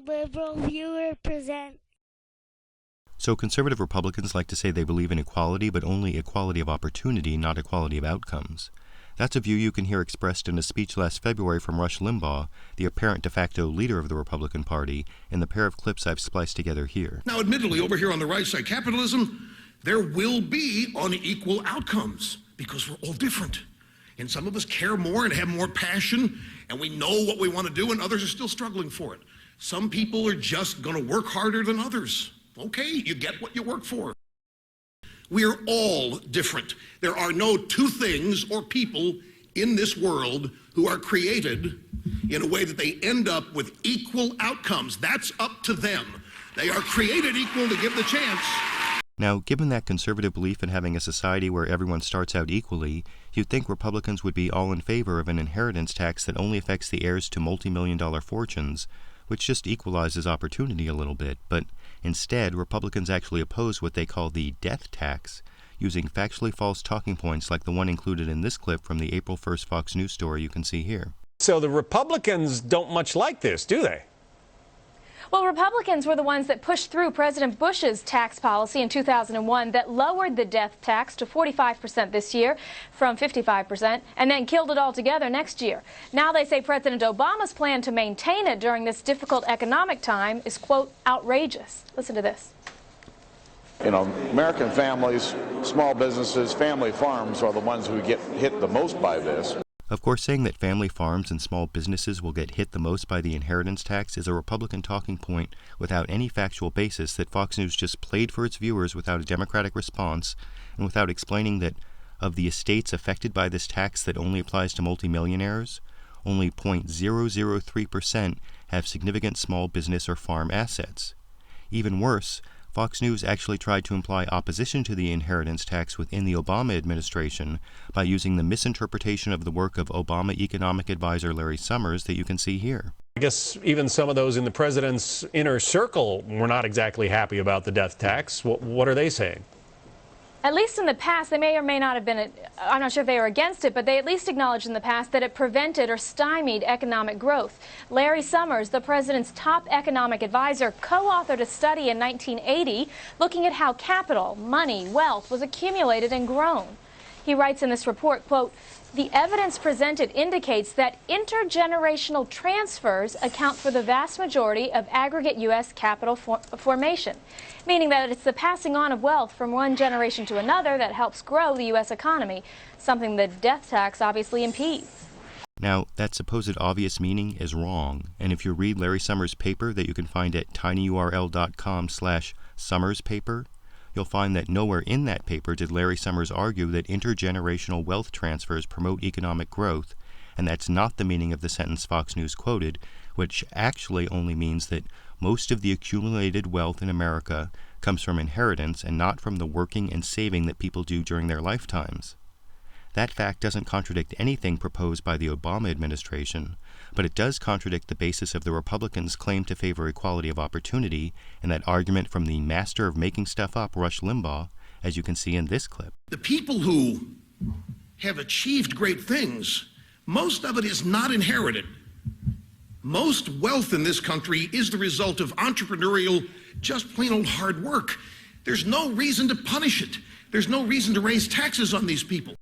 LiberalViewer present. So conservative Republicans like to say they believe in equality, but only equality of opportunity, not equality of outcomes. That's a view you can hear expressed in a speech last February from Rush Limbaugh, the apparent de facto leader of the Republican Party, in the pair of clips I've spliced together here. Now, admittedly, over here on the right side, capitalism, there will be unequal outcomes because we're all different. And some of us care more and have more passion, and we know what we want to do, and others are still struggling for it. Some people are just going to work harder than others. Okay, you get what you work for. We are all different. There are no two things or people in this world who are created in a way that they end up with equal outcomes. That's up to them. They are created equal to give the chance. Now, given that conservative belief in having a society where everyone starts out equally, you'd think Republicans would be all in favor of an inheritance tax that only affects the heirs to multi-million-dollar fortunes, which just equalizes opportunity a little bit. But instead, Republicans actually oppose what they call the death tax, using factually false talking points like the one included in this clip from the April 1st Fox News story you can see here. So the Republicans don't much like this, do they? Well, Republicans were the ones that pushed through President Bush's tax policy in 2001 that lowered the death tax to 45% this year from 55% and then killed it altogether next year. Now they say President Obama's plan to maintain it during this difficult economic time is, quote, outrageous. Listen to this. You know, American families, small businesses, family farms are the ones who get hit the most by this. Of course, saying that family farms and small businesses will get hit the most by the inheritance tax is a Republican talking point without any factual basis that Fox News just played for its viewers without a Democratic response and without explaining that of the estates affected by this tax that only applies to multimillionaires, only 0.003% have significant small business or farm assets. Even worse, Fox News actually tried to imply opposition to the inheritance tax within the Obama administration by using the misinterpretation of the work of Obama economic advisor Larry Summers that you can see here. I guess even some of those in the president's inner circle were not exactly happy about the death tax. What are they saying? At least in the past, they may or may not have been, I'm not sure if they were against it, but they at least acknowledged in the past that it prevented or stymied economic growth. Larry Summers, the president's top economic advisor, co-authored a study in 1980 looking at how capital, money, wealth was accumulated and grown. He writes in this report, quote, "The evidence presented indicates that intergenerational transfers account for the vast majority of aggregate U.S. capital formation," meaning that it's the passing on of wealth from one generation to another that helps grow the U.S. economy, something the death tax obviously impedes. Now, that supposed obvious meaning is wrong, and if you read Larry Summers' paper that you can find at tinyurl.com/SummersPaper, you'll find that nowhere in that paper did Larry Summers argue that intergenerational wealth transfers promote economic growth, and that's not the meaning of the sentence Fox News quoted, which actually only means that most of the accumulated wealth in America comes from inheritance and not from the working and saving that people do during their lifetimes. That fact doesn't contradict anything proposed by the Obama administration, but it does contradict the basis of the Republicans' claim to favor equality of opportunity and that argument from the master of making stuff up, Rush Limbaugh, as you can see in this clip. The people who have achieved great things, most of it is not inherited. Most wealth in this country is the result of entrepreneurial, just plain old hard work. There's no reason to punish it. There's no reason to raise taxes on these people.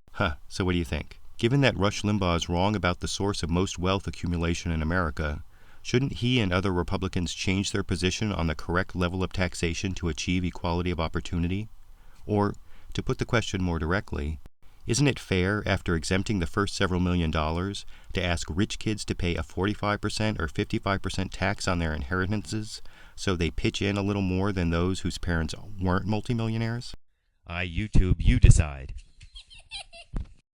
So what do you think? Given that Rush Limbaugh is wrong about the source of most wealth accumulation in America, shouldn't he and other Republicans change their position on the correct level of taxation to achieve equality of opportunity? Or, to put the question more directly, isn't it fair, after exempting the first several $1 million, to ask rich kids to pay a 45% or 55% tax on their inheritances so they pitch in a little more than those whose parents weren't multimillionaires? YouTube, you decide.